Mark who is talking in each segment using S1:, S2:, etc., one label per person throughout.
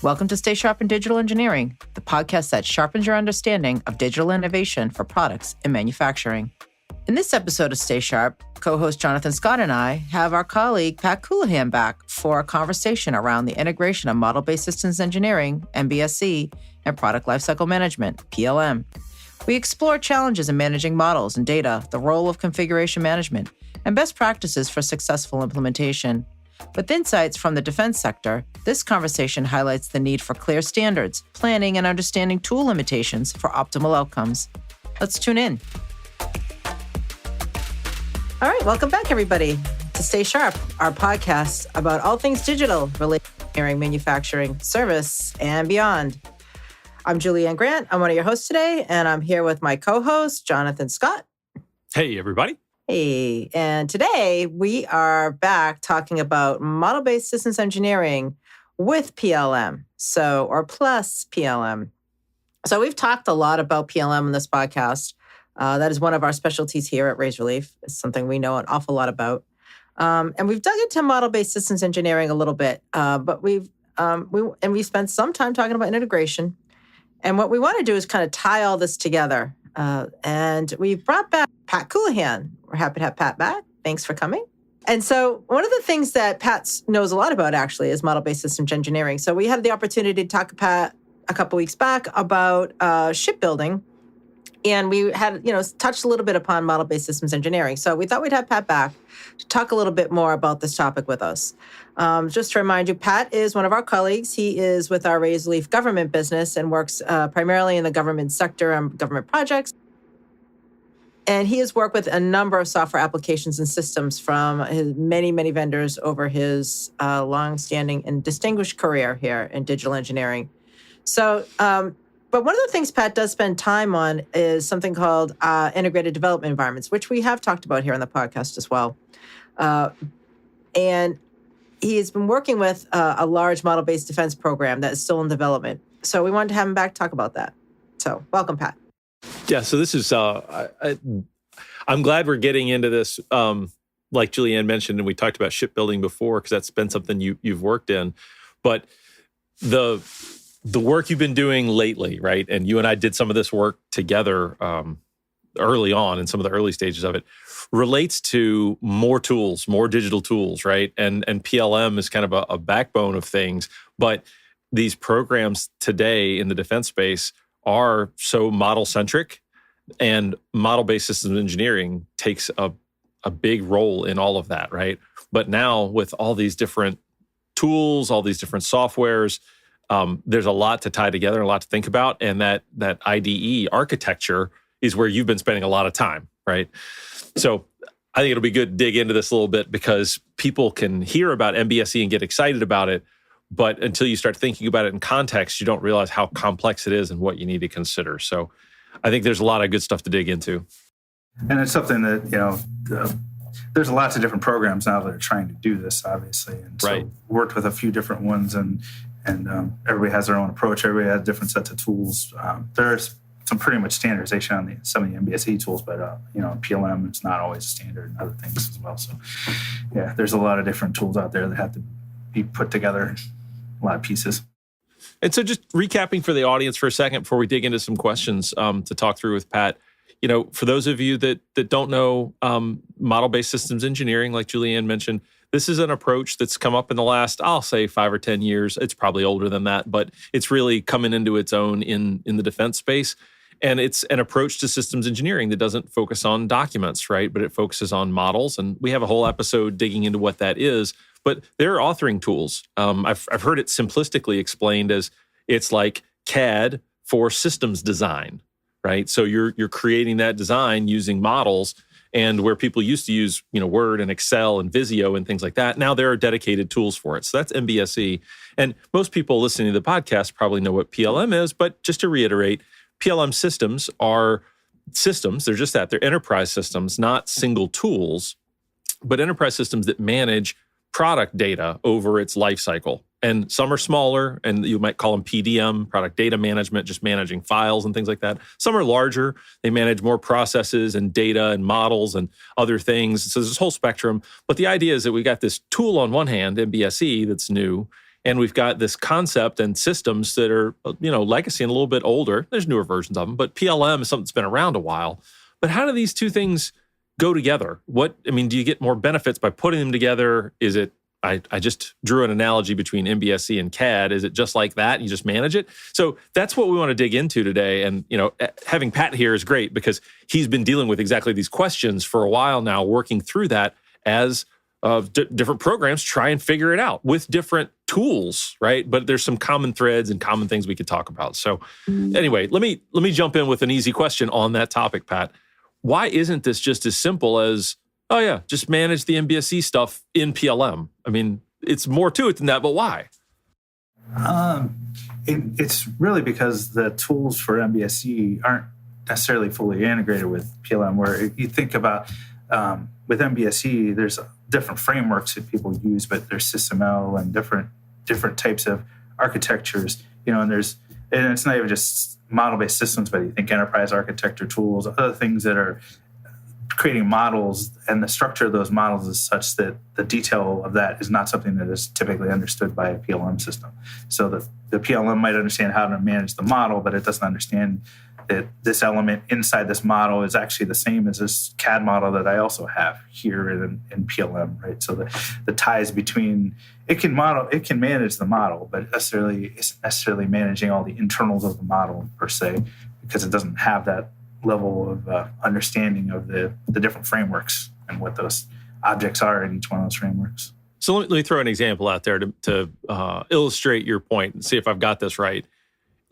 S1: Welcome to Stay Sharp in Digital Engineering, the podcast that sharpens your understanding of digital innovation for products and manufacturing. In this episode of Stay Sharp, co-host Jonathan Scott and I have our colleague Pat Coulehan back for a conversation around the integration of model-based systems engineering, MBSE, and Product Lifecycle Management, PLM. We explore challenges in managing models and data, the role of configuration management, and best practices for successful implementation. With insights from the defense sector, this conversation highlights the need for clear standards, planning, and understanding tool limitations for optimal outcomes. Let's tune in. All right, welcome back, everybody, to Stay Sharp, our podcast about all things digital related to engineering, manufacturing, service, and beyond. I'm Julianne Grant. I'm one of your hosts today, and I'm here with my co-host, Jonathan Scott.
S2: Hey, everybody.
S1: Hey, and today we are back talking about model-based systems engineering with PLM, or plus PLM. So we've talked a lot about PLM in this podcast. That is one of our specialties here at Razorleaf. It's something we know an awful lot about. And we've dug into model-based systems engineering a little bit, but we've spent some time talking about integration. And what we want to do is kind of tie all this together. And we've brought back Pat Coulehan. We're happy to have Pat back. Thanks for coming. And so one of the things that Pat knows a lot about, actually, is model-based systems engineering. So we had the opportunity to talk to Pat a couple weeks back about shipbuilding. And we had, touched a little bit upon model-based systems engineering. So we thought we'd have Pat back to talk a little bit more about this topic with us. Just to remind you, Pat is one of our colleagues. He is with our Razorleaf government business and works primarily in the government sector and government projects. And he has worked with a number of software applications and systems from his many, many vendors over his long-standing and distinguished career here in digital engineering. So, but one of the things Pat does spend time on is something called integrated development environments, which we have talked about here on the podcast as well. And he has been working with a large model-based defense program that is still in development. So we wanted to have him back to talk about that. So welcome, Pat.
S2: Yeah, so this is, I'm glad we're getting into this. Like Julianne mentioned, and we talked about shipbuilding before, because that's been something you've worked in. But the work you've been doing lately, right? And you and I did some of this work together early on in some of the early stages of it, relates to more tools, more digital tools, right? And PLM is kind of a backbone of things. But these programs today in the defense space are so model-centric, and model-based systems engineering takes a big role in all of that, right? But now with all these different tools, all these different softwares, there's a lot to tie together, a lot to think about, and that IDE architecture is where you've been spending a lot of time, right? So I think it'll be good to dig into this a little bit, because people can hear about MBSE and get excited about it, but until you start thinking about it in context, you don't realize how complex it is and what you need to consider. So I think there's a lot of good stuff to dig into.
S3: And it's something that, there's lots of different programs now that are trying to do this, obviously. And so
S2: right.
S3: Worked with a few different ones, and everybody has their own approach. Everybody has different sets of tools. There's some pretty much standardization on some of the MBSE tools, but PLM is not always a standard, and other things as well. So yeah, there's a lot of different tools out there that have to be put together, a lot of pieces.
S2: And so just recapping for the audience for a second before we dig into some questions to talk through with Pat. For those of you that don't know model-based systems engineering, like Julianne mentioned, this is an approach that's come up in the last, I'll say, 5 or 10 years. It's probably older than that, but it's really coming into its own in the defense space. And it's an approach to systems engineering that doesn't focus on documents, right? But it focuses on models. And we have a whole episode digging into what that is. But there are authoring tools. I've heard it simplistically explained as it's like CAD for systems design, right? So you're creating that design using models, and where people used to use Word and Excel and Visio and things like that, now there are dedicated tools for it. So that's MBSE. And most people listening to the podcast probably know what PLM is, but just to reiterate, PLM systems are systems. They're just that. They're enterprise systems, not single tools, but enterprise systems that manage product data over its life cycle. And some are smaller, and you might call them PDM, product data management, just managing files and things like that. Some are larger. They manage more processes and data and models and other things. So there's this whole spectrum. But the idea is that we got this tool on one hand, MBSE, that's new, and we've got this concept and systems that are, legacy and a little bit older. There's newer versions of them, but PLM is something that's been around a while. But how do these two things go together? Do you get more benefits by putting them together? Is it, I just drew an analogy between MBSE and CAD. Is it just like that? You just manage it? So that's what we want to dig into today. And, having Pat here is great because he's been dealing with exactly these questions for a while now, working through that as different programs try and figure it out with different tools, right? But there's some common threads and common things we could talk about. So anyway, let me jump in with an easy question on that topic, Pat. Why isn't this just as simple as, oh yeah, just manage the MBSE stuff in PLM? It's more to it than that, but why?
S3: It's really because the tools for MBSE aren't necessarily fully integrated with PLM, where you think about with MBSE, there's different frameworks that people use, but there's SysML and different types of architectures, and it's not even just model-based systems, but you think enterprise architecture tools, other things that are creating models, and the structure of those models is such that the detail of that is not something that is typically understood by a PLM system. So the PLM might understand how to manage the model, but it doesn't understand that this element inside this model is actually the same as this CAD model that I also have here in PLM, right? So the ties between it can manage the model, but it's necessarily managing all the internals of the model per se, because it doesn't have that level of understanding of the different frameworks and what those objects are in each one of those frameworks.
S2: So let me throw an example out there to illustrate your point and see if I've got this right.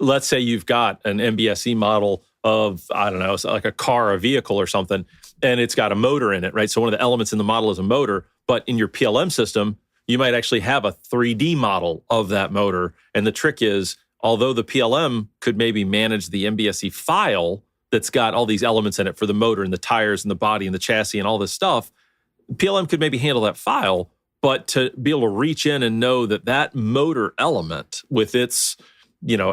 S2: Let's say you've got an MBSE model of, I don't know, like a car, a vehicle or something, and it's got a motor in it, right? So one of the elements in the model is a motor, but in your PLM system, you might actually have a 3D model of that motor. And the trick is, although the PLM could maybe manage the MBSE file that's got all these elements in it for the motor and the tires and the body and the chassis and all this stuff, PLM could maybe handle that file, but to be able to reach in and know that motor element with its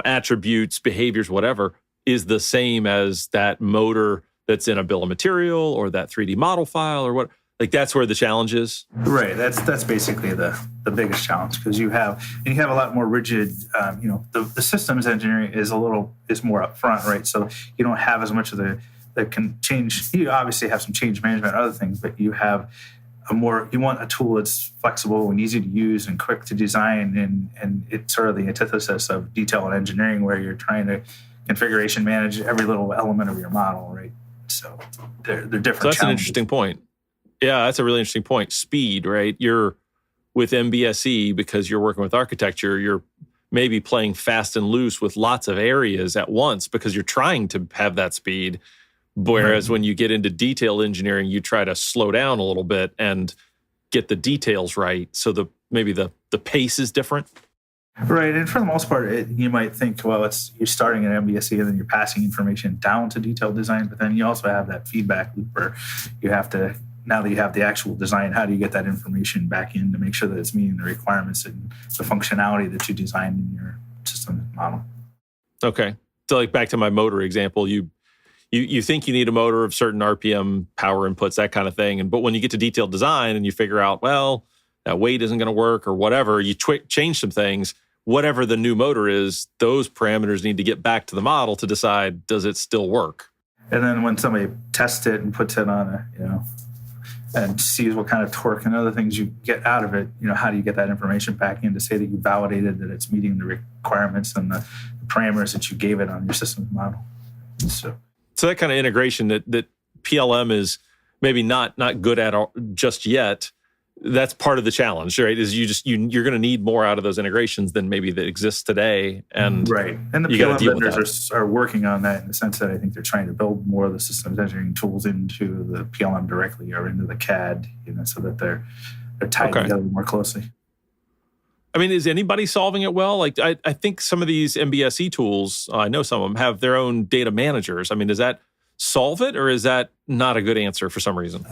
S2: attributes, behaviors, whatever, is the same as that motor that's in a bill of material or that 3D model file or what. Like that's where the challenge is.
S3: Right. That's basically the biggest challenge, because you have a lot more rigid. The systems engineering is more upfront, right? So you don't have as much of that can change. You obviously have some change management and other things, but you have you want a tool that's flexible and easy to use and quick to design, and it's sort of the antithesis of detail and engineering, where you're trying to configuration manage every little element of your model, right? So they're different.
S2: So that's an interesting point. Yeah, that's a really interesting point. Speed, right? You're with MBSE, because you're working with architecture, you're maybe playing fast and loose with lots of areas at once because you're trying to have that speed. Whereas when you get into detail engineering, you try to slow down a little bit and get the details right. So maybe the pace is different.
S3: Right. And for the most part, you might think, well, you're starting at MBSE and then you're passing information down to detailed design. But then you also have that feedback loop where you have to, now that you have the actual design, how do you get that information back in to make sure that it's meeting the requirements and the functionality that you designed in your system model?
S2: Okay. So like back to my motor example, you think you need a motor of certain RPM, power inputs, that kind of thing. But when you get to detailed design and you figure out, well, that weight isn't going to work or whatever, you change some things, whatever the new motor is, those parameters need to get back to the model to decide, does it still work?
S3: And then when somebody tests it and puts it on and sees what kind of torque and other things you get out of it, how do you get that information back in to say that you validated that it's meeting the requirements and the parameters that you gave it on your system model? So
S2: that kind of integration that PLM is maybe not good at just yet, that's part of the challenge, right? Is you're going to need more out of those integrations than maybe that exists today, and
S3: right. And the PLM vendors are working on that in the sense that I think they're trying to build more of the systems engineering tools into the PLM directly or into the CAD, so that they're tied together more closely.
S2: I mean, is anybody solving it well? Like, I think some of these MBSE tools, I know some of them have their own data managers. I mean, does that solve it, or is that not a good answer for some reason?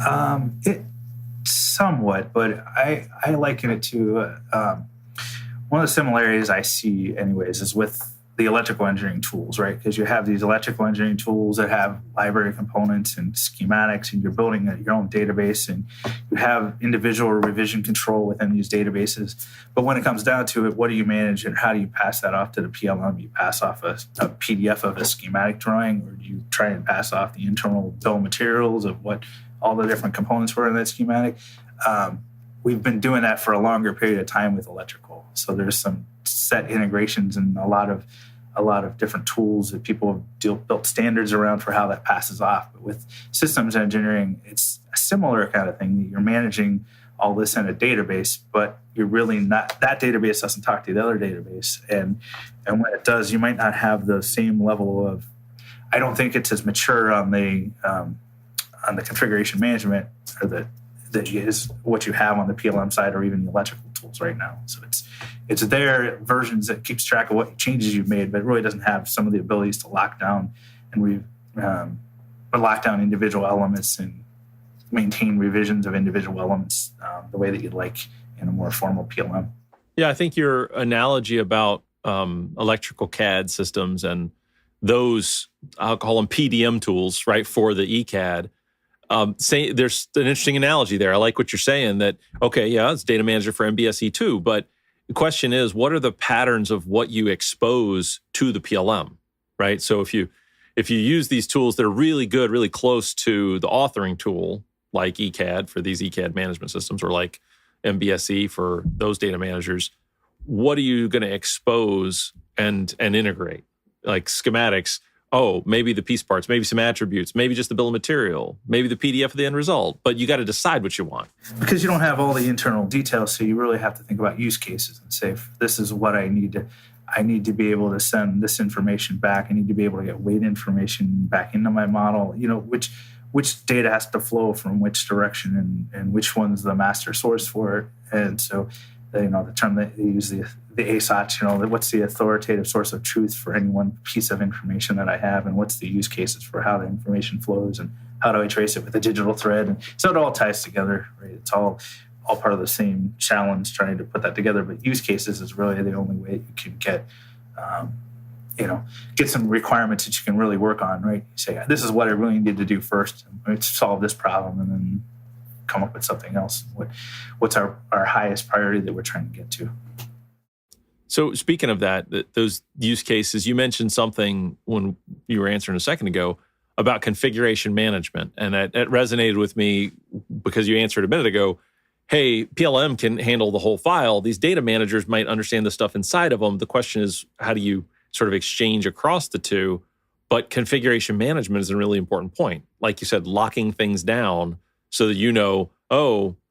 S3: Somewhat, but I liken it to one of the similarities I see anyways is with the electrical engineering tools, right? Because you have these electrical engineering tools that have library components and schematics, and you're building your own database, and you have individual revision control within these databases. But when it comes down to it, what do you manage and how do you pass that off to the PLM? You pass off a PDF of a schematic drawing, or do you try and pass off the internal bill of materials of what all the different components were in that schematic? We've been doing that for a longer period of time with electrical. So there's some set integrations and a lot of different tools that people have built standards around for how that passes off. But with systems engineering, it's a similar kind of thing. You're managing all this in a database, but you're really not, that database doesn't talk to the other database. And when it does, you might not have the same level of, I don't think it's as mature on the configuration management or that is what you have on the PLM side or even the electrical tools right now. So it's their versions that keeps track of what changes you've made, but it really doesn't have some of the abilities to lock down and lock down individual elements and maintain revisions of individual elements the way that you'd like in a more formal PLM.
S2: Yeah, I think your analogy about electrical CAD systems and those, I'll call them PDM tools, right, for the ECAD. There's an interesting analogy there. I like what you're saying that, okay, yeah, it's data manager for MBSE too, but the question is, what are the patterns of what you expose to the PLM, right? So if you use these tools that are really good, really close to the authoring tool, like ECAD for these ECAD management systems, or like MBSE for those data managers, what are you going to expose and integrate? Like schematics, oh, maybe the piece parts, maybe some attributes, maybe just the bill of material, maybe the PDF of the end result, but you got to decide what you want.
S3: Because you don't have all the internal details, so you really have to think about use cases and say, this is what I need to be able to send this information back. I need to be able to get weight information back into my model, which data has to flow from which direction and which one's the master source for it. And so, the term that they use, the ASOT, what's the authoritative source of truth for any one piece of information that I have, and what's the use cases for how the information flows, and how do I trace it with a digital thread? And so it all ties together, right? It's all part of the same challenge trying to put that together. But use cases is really the only way you can get some requirements that you can really work on, right? You say, this is what I really need to do first to solve this problem, and then come up with something else. What's our highest priority that we're trying to get to?
S2: So speaking of that, those use cases, you mentioned something when you were answering a second ago about configuration management. And that resonated with me because you answered a minute ago, hey, PLM can handle the whole file. These data managers might understand the stuff inside of them. The question is, how do you sort of exchange across the two? But configuration management is a really important point. Like you said, locking things down so that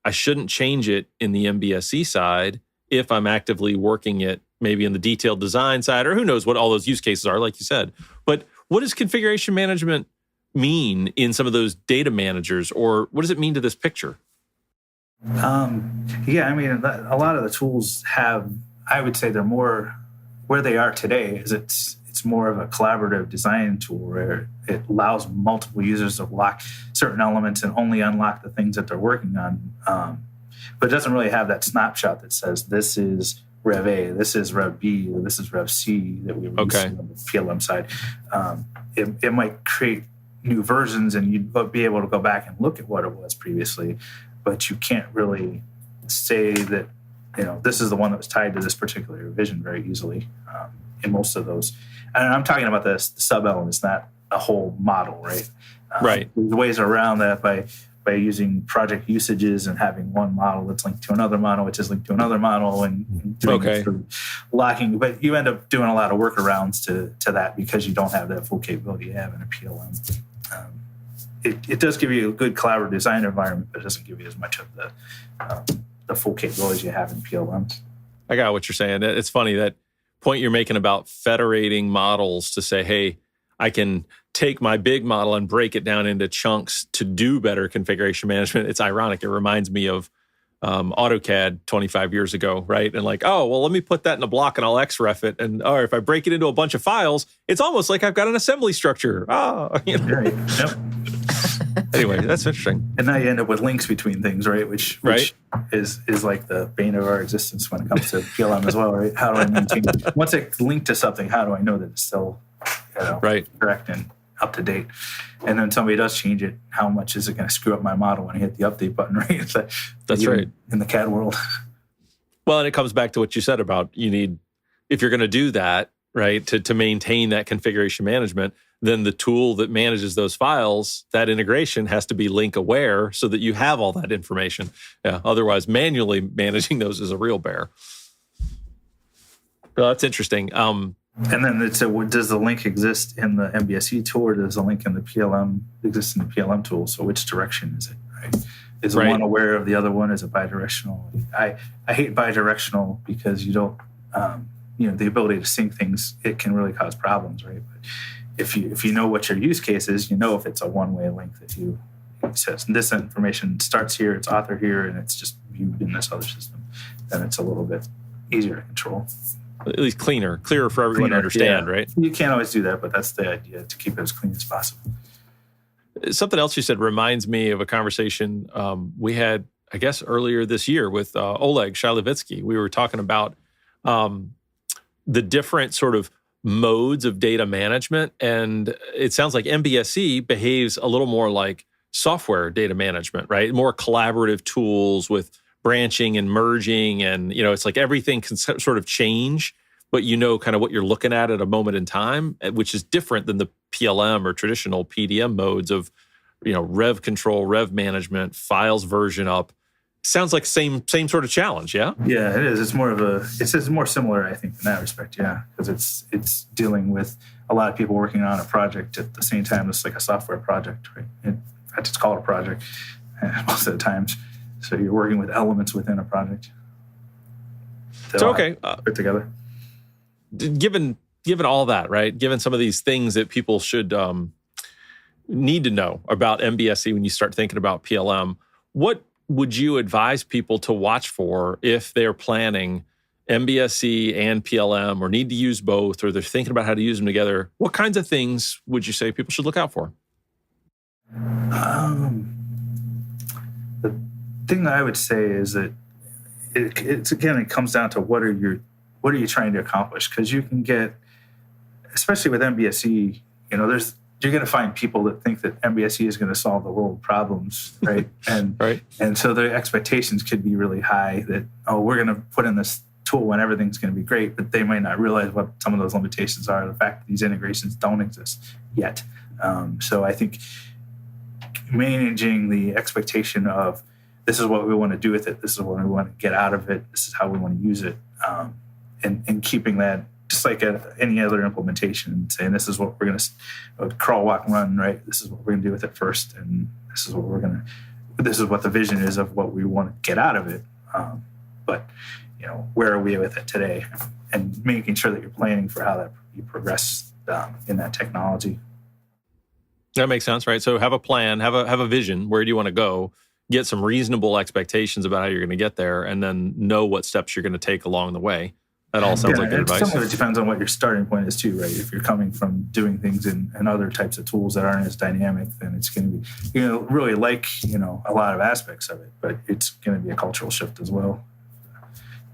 S2: I shouldn't change it in the MBSE side if I'm actively working it maybe in the detailed design side, or who knows what all those use cases are, like you said. But what does configuration management mean in some of those data managers, or what does it mean to this picture?
S3: A lot of the tools have, I would say they're more, where they are today is it's more of a collaborative design tool where it allows multiple users to lock certain elements and only unlock the things that they're working on. But it doesn't really have that snapshot that says this is Rev A, this is Rev B, or this is Rev C that we release on the PLM side. It might create new versions and you'd be able to go back and look at what it was previously, but you can't really say that, this is the one that was tied to this particular revision very easily in most of those. And I'm talking about the sub-elements, not a whole model, right?
S2: Right.
S3: There's ways around that by using project usages and having one model that's linked to another model, which is linked to another model, and doing sort of locking. But you end up doing a lot of workarounds to that because you don't have that full capability you have in a PLM. It does give you a good collaborative design environment, but it doesn't give you as much of the full capabilities you have in PLM.
S2: I got what you're saying. It's funny, that point you're making about federating models to say, hey, I can take my big model and break it down into chunks to do better configuration management. It's ironic. It reminds me of AutoCAD 25 years ago, right? And let me put that in a block and I'll XREF it. And if I break it into a bunch of files, it's almost like I've got an assembly structure.
S3: Right. Yep.
S2: Anyway, that's interesting.
S3: And now you end up with links between things, right? Which is like the bane of our existence when it comes to PLM as well, right? How do I maintain it? Once it's linked to something, how do I know that it's still correct and up to date? And then somebody does change it, how much is it going to screw up my model when I hit the update button, right?
S2: That's right.
S3: In the CAD world.
S2: Well, and it comes back to what you said about you need, if you're going to do that, right, to maintain that configuration management, then the tool that manages those files, that integration has to be link aware so that you have all that information. Yeah, otherwise, manually managing those is a real bear. Well, that's interesting.
S3: And then does the link exist in the MBSE tool, or does the link in the PLM exist in the PLM tool? So which direction is it, right? Is one aware of the other one? Is it bidirectional? I hate bidirectional because you don't, the ability to sync things, it can really cause problems, right? But if you know what your use case is, you know if it's a one-way link that it says this information starts here, it's author here, and it's just viewed in this other system, then it's a little bit easier to control.
S2: At least clearer for everyone to understand, right?
S3: You can't always do that, but that's the idea, to keep it as clean as possible.
S2: Something else you said reminds me of a conversation we had, I guess, earlier this year with Oleg Shailevitsky. We were talking about the different sort of modes of data management. And it sounds like MBSE behaves a little more like software data management, right? More collaborative tools with branching and merging. And, it's like everything can sort of change, but kind of what you're looking at a moment in time, which is different than the PLM or traditional PDM modes of, rev control, rev management, files version up. Sounds like same sort of challenge, yeah?
S3: Yeah, it is. It's more similar, I think, in that respect, yeah, because it's dealing with a lot of people working on a project at the same time. It's like a software project, right? In fact, it's called a project most of the times. So you're working with elements within a project.
S2: So okay,
S3: put together.
S2: Given all that, right? Given some of these things that people should need to know about MBSE when you start thinking about PLM, what would you advise people to watch for if they're planning MBSE and PLM, or need to use both, or they're thinking about how to use them together? What kinds of things would you say people should look out for?
S3: The thing that I would say is that it comes down to what are you trying to accomplish? Because you can get, especially with MBSE, you're going to find people that think that MBSE is going to solve the world problems, right? And and so the expectations could be really high that, we're going to put in this tool when everything's going to be great, but they might not realize what some of those limitations are. The fact that these integrations don't exist yet. So I think managing the expectation of this is what we want to do with it, this is what we want to get out of it, this is how we want to use it, and keeping that just like any other implementation, saying this is what we're going to crawl, walk, run, right? This is what we're going to do with it first, and this is what the vision is of what we want to get out of it. But where are we with it today, and making sure that you're planning for how you progress in that technology.
S2: That makes sense, right? So have a plan, have a vision. Where do you want to go? Get some reasonable expectations about how you're going to get there, and then know what steps you're going to take along the way. That all sounds like good advice.
S3: Some of it depends on what your starting point is too, right? If you're coming from doing things in other types of tools that aren't as dynamic, then it's going to be, really like, a lot of aspects of it, but it's going to be a cultural shift as well,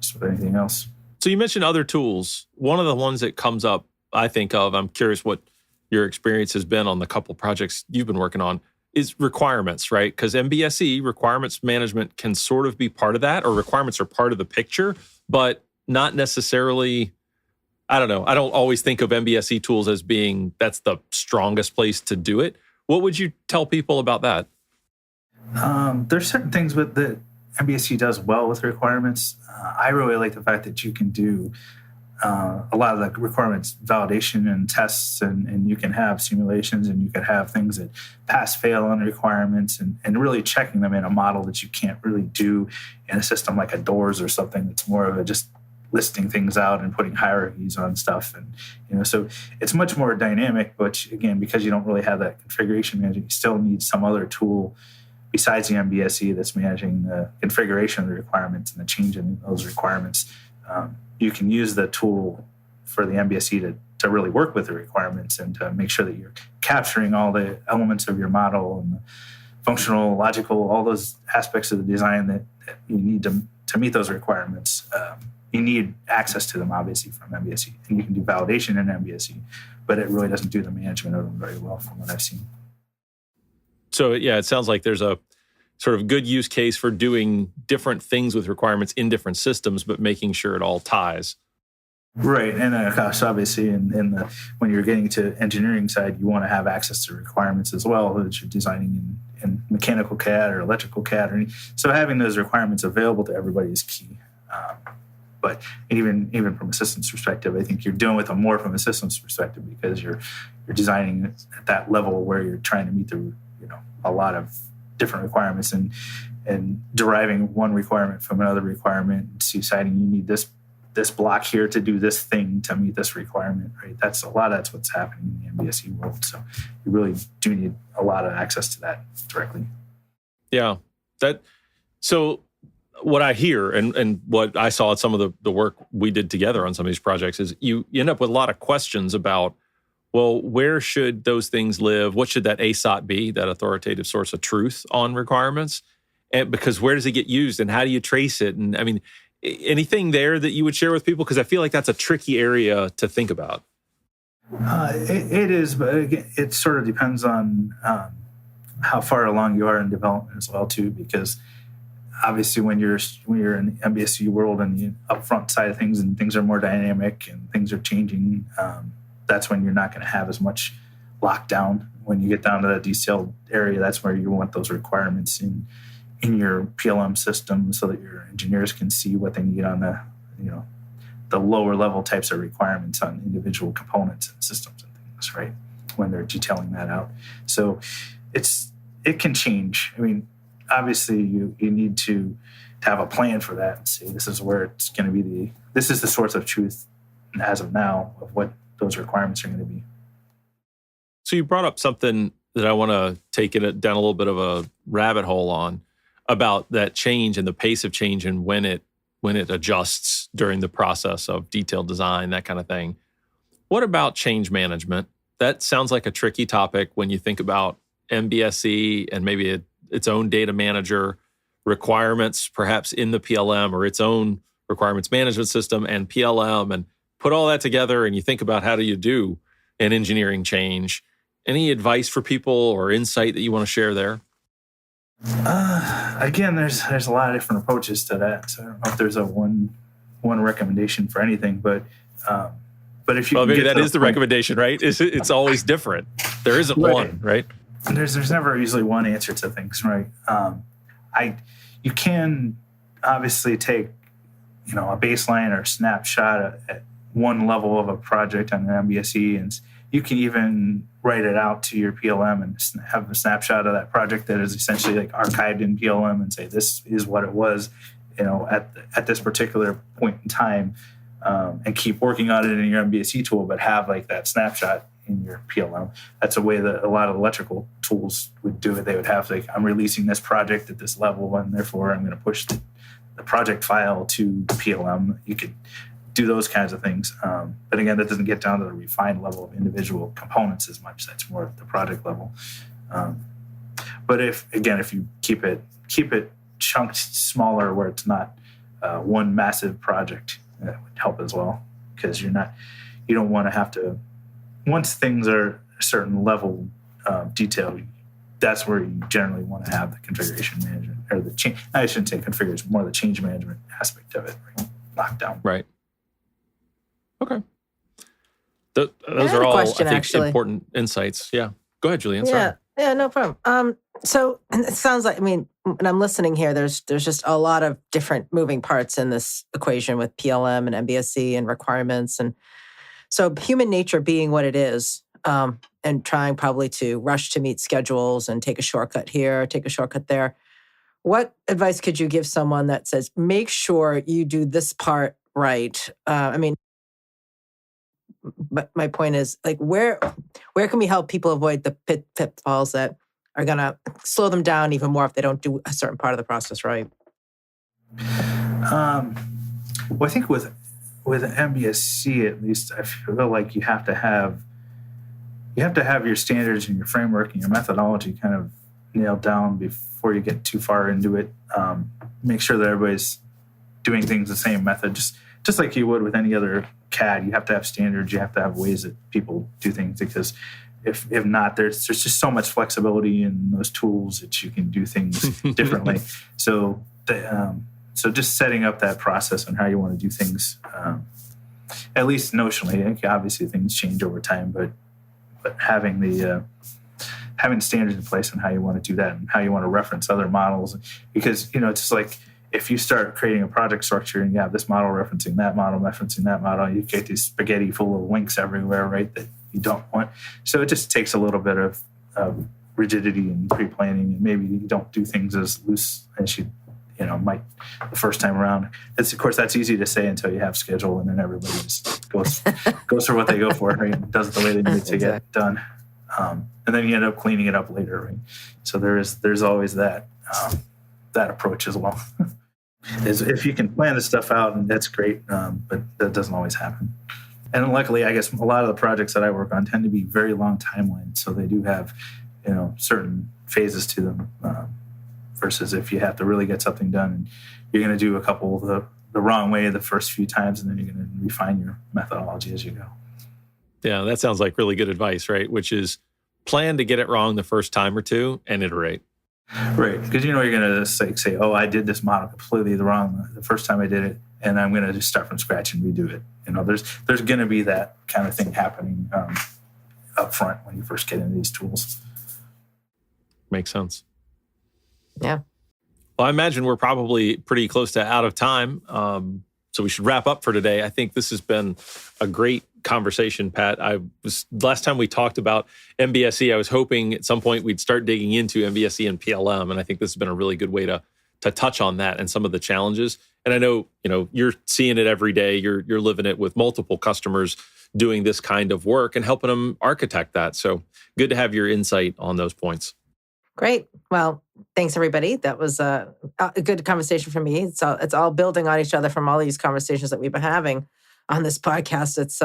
S3: just with anything else.
S2: So you mentioned other tools. One of the ones that comes up, I think of, I'm curious what your experience has been on the couple projects you've been working on, is requirements, right? Because MBSE, requirements management, can sort of be part of that, or requirements are part of the picture, but not necessarily, I don't know. I don't always think of MBSE tools as being, that's the strongest place to do it. What would you tell people about that?
S3: There's certain things that MBSE does well with requirements. I really like the fact that you can do a lot of the requirements validation and tests, and you can have simulations, and you can have things that pass, fail on requirements, and really checking them in a model that you can't really do in a system like a doors or something that's more of a just listing things out and putting hierarchies on stuff. And, so it's much more dynamic, but again, because you don't really have that configuration management, you still need some other tool besides the MBSE that's managing the configuration of the requirements and the change in those requirements. You can use the tool for the MBSE to really work with the requirements and to make sure that you're capturing all the elements of your model and functional, logical, all those aspects of the design that you need to meet those requirements. You need access to them, obviously, from MBSE. And you can do validation in MBSE, but it really doesn't do the management of them very well from what I've seen.
S2: So, yeah, it sounds like there's a sort of good use case for doing different things with requirements in different systems, but making sure it all ties.
S3: Right. And obviously, when you're getting to engineering side, you want to have access to requirements as well that you're designing in mechanical CAD or electrical CAD. So having those requirements available to everybody is key. But even from a systems perspective, I think you're dealing with them more from a systems perspective because you're designing at that level where you're trying to meet a lot of different requirements and deriving one requirement from another requirement, deciding you need this block here to do this thing to meet this requirement, right? That's what's happening in the MBSE world. So you really do need a lot of access to that directly.
S2: Yeah. So what I hear and what I saw at some of the work we did together on some of these projects is you end up with a lot of questions about, well, where should those things live? What should that ASOT be, that authoritative source of truth on requirements? And because where does it get used and how do you trace it? And I mean, anything there that you would share with people? Because I feel like that's a tricky area to think about.
S3: It is, but again, it sort of depends on how far along you are in development as well, too, because obviously when you're in the MBSE world and the upfront side of things and things are more dynamic and things are changing, that's when you're not going to have as much lockdown. When you get down to that detailed area, that's where you want those requirements in your PLM system so that your engineers can see what they need on the lower level types of requirements on individual components and systems and things, right? When they're detailing that out. So it can change. I mean, obviously you need to have a plan for that and say this is where it's going to be this is the source of truth as of now of what those requirements are going to be.
S2: So you brought up something that I want to take it down a little bit of a rabbit hole on about that change and the pace of change and when it adjusts during the process of detailed design, that kind of thing. What about change management? That sounds like a tricky topic when you think about MBSE and maybe its own data manager requirements, perhaps in the PLM or its own requirements management system and PLM, and put all that together and you think about how do you do an engineering change. Any advice for people or insight that you want to share there?
S3: Again, there's a lot of different approaches to that. So I don't know if there's a one recommendation for anything, but if you
S2: maybe that is the recommendation, right? It's always different. There isn't one, right?
S3: And there's never usually one answer to things, right? You can obviously take a baseline or a snapshot at one level of a project on an MBSE, and you can even write it out to your PLM and have a snapshot of that project that is essentially like archived in PLM and say this is what it was, at this particular point in time, and keep working on it in your MBSE tool, but have like that snapshot in your PLM. That's a way that a lot of electrical tools would do it. They would have like, I'm releasing this project at this level, and therefore I'm going to push the project file to the PLM. You could do those kinds of things. But again, that doesn't get down to the refined level of individual components as much. That's more at the project level. But if you keep it chunked smaller where it's not one massive project, that would help as well. Because you don't want to have to, once things are a certain level detailed, that's where you generally want to have the configuration management or the change. I shouldn't say configuration, more the change management aspect of it, right? Lockdown.
S2: Right. Okay. Those are all, I think, important insights. Yeah. Go ahead, Julianne. Sorry.
S1: Yeah, no problem. So it sounds like, when I'm listening here, there's just a lot of different moving parts in this equation with PLM and MBSE and requirements. And so human nature being what it is, and trying probably to rush to meet schedules and take a shortcut here, take a shortcut there. What advice could you give someone that says, make sure you do this part right? But my point is, like, where can we help people avoid the pitfalls that are going to slow them down even more if they don't do a certain part of the process right?
S3: Well, I think with MBSE, at least, I feel like you have to have your standards and your framework and your methodology kind of nailed down before you get too far into it. Make sure that everybody's doing things the same method, just like you would with any other CAD. You have to have standards. You have to have ways that people do things, because if not, there's just so much flexibility in those tools that you can do things differently. So just setting up that process on how you want to do things, at least notionally. Obviously, things change over time, but having having standards in place on how you want to do that and how you want to reference other models, because it's just like, if you start creating a project structure and you have this model referencing that model, you get these spaghetti full of links everywhere, right, that you don't want. So it just takes a little bit of rigidity and pre-planning, and maybe you don't do things as loose as you might the first time around. Of course, that's easy to say until you have schedule, and then everybody just goes for what they go for, right, and does it the way they need to get done. And then you end up cleaning it up later, right? So there's always that approach as well. If you can plan this stuff out, and that's great, but that doesn't always happen. And luckily, I guess a lot of the projects that I work on tend to be very long timelines, so they do have certain phases to them. Versus if you have to really get something done, and you're going to do a couple the wrong way the first few times, and then you're going to refine your methodology as you go.
S2: Yeah, that sounds like really good advice, right? Which is plan to get it wrong the first time or two and iterate.
S3: Right, because you're going to say, oh, I did this model completely wrong the first time I did it, and I'm going to just start from scratch and redo it. There's going to be that kind of thing happening up front when you first get into these tools.
S2: Makes sense.
S1: Yeah.
S2: Well, I imagine we're probably pretty close to out of time, so we should wrap up for today. I think this has been a great conversation, Pat. Last time we talked about MBSE, I was hoping at some point we'd start digging into MBSE and PLM, and I think this has been a really good way to touch on that and some of the challenges. And I know you're seeing it every day. You're living it with multiple customers doing this kind of work and helping them architect that. So good to have your insight on those points.
S1: Great. Well, thanks, everybody. That was a good conversation for me. It's all building on each other from all these conversations that we've been having on this podcast.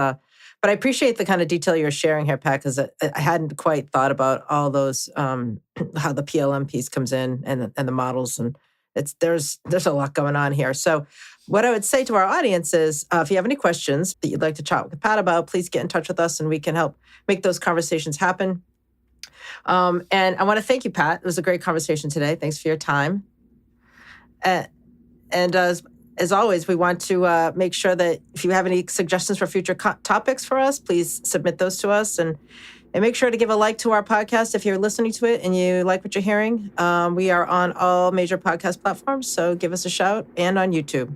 S1: But I appreciate the kind of detail you're sharing here, Pat, because I hadn't quite thought about all those, how the PLM piece comes in and the models, and there's a lot going on here. So what I would say to our audience is, if you have any questions that you'd like to chat with Pat about, please get in touch with us and we can help make those conversations happen. And I want to thank you, Pat. It was a great conversation today. Thanks for your time. And as always, we want to make sure that if you have any suggestions for future topics for us, please submit those to us. And make sure to give a like to our podcast if you're listening to it and you like what you're hearing. We are on all major podcast platforms, so give us a shout, and on YouTube.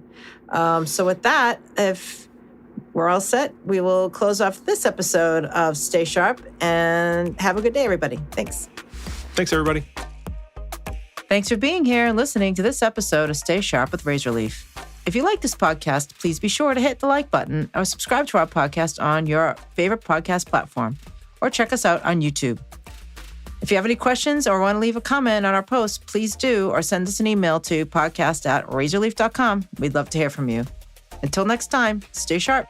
S1: So with that, if we're all set, we will close off this episode of Stay Sharp, and have a good day, everybody. Thanks.
S2: Thanks, everybody.
S1: Thanks for being here and listening to this episode of Stay Sharp with Razorleaf. If you like this podcast, please be sure to hit the like button or subscribe to our podcast on your favorite podcast platform, or check us out on YouTube. If you have any questions or want to leave a comment on our post, please do, or send us an email to podcast@razorleaf.com. We'd love to hear from you. Until next time, stay sharp.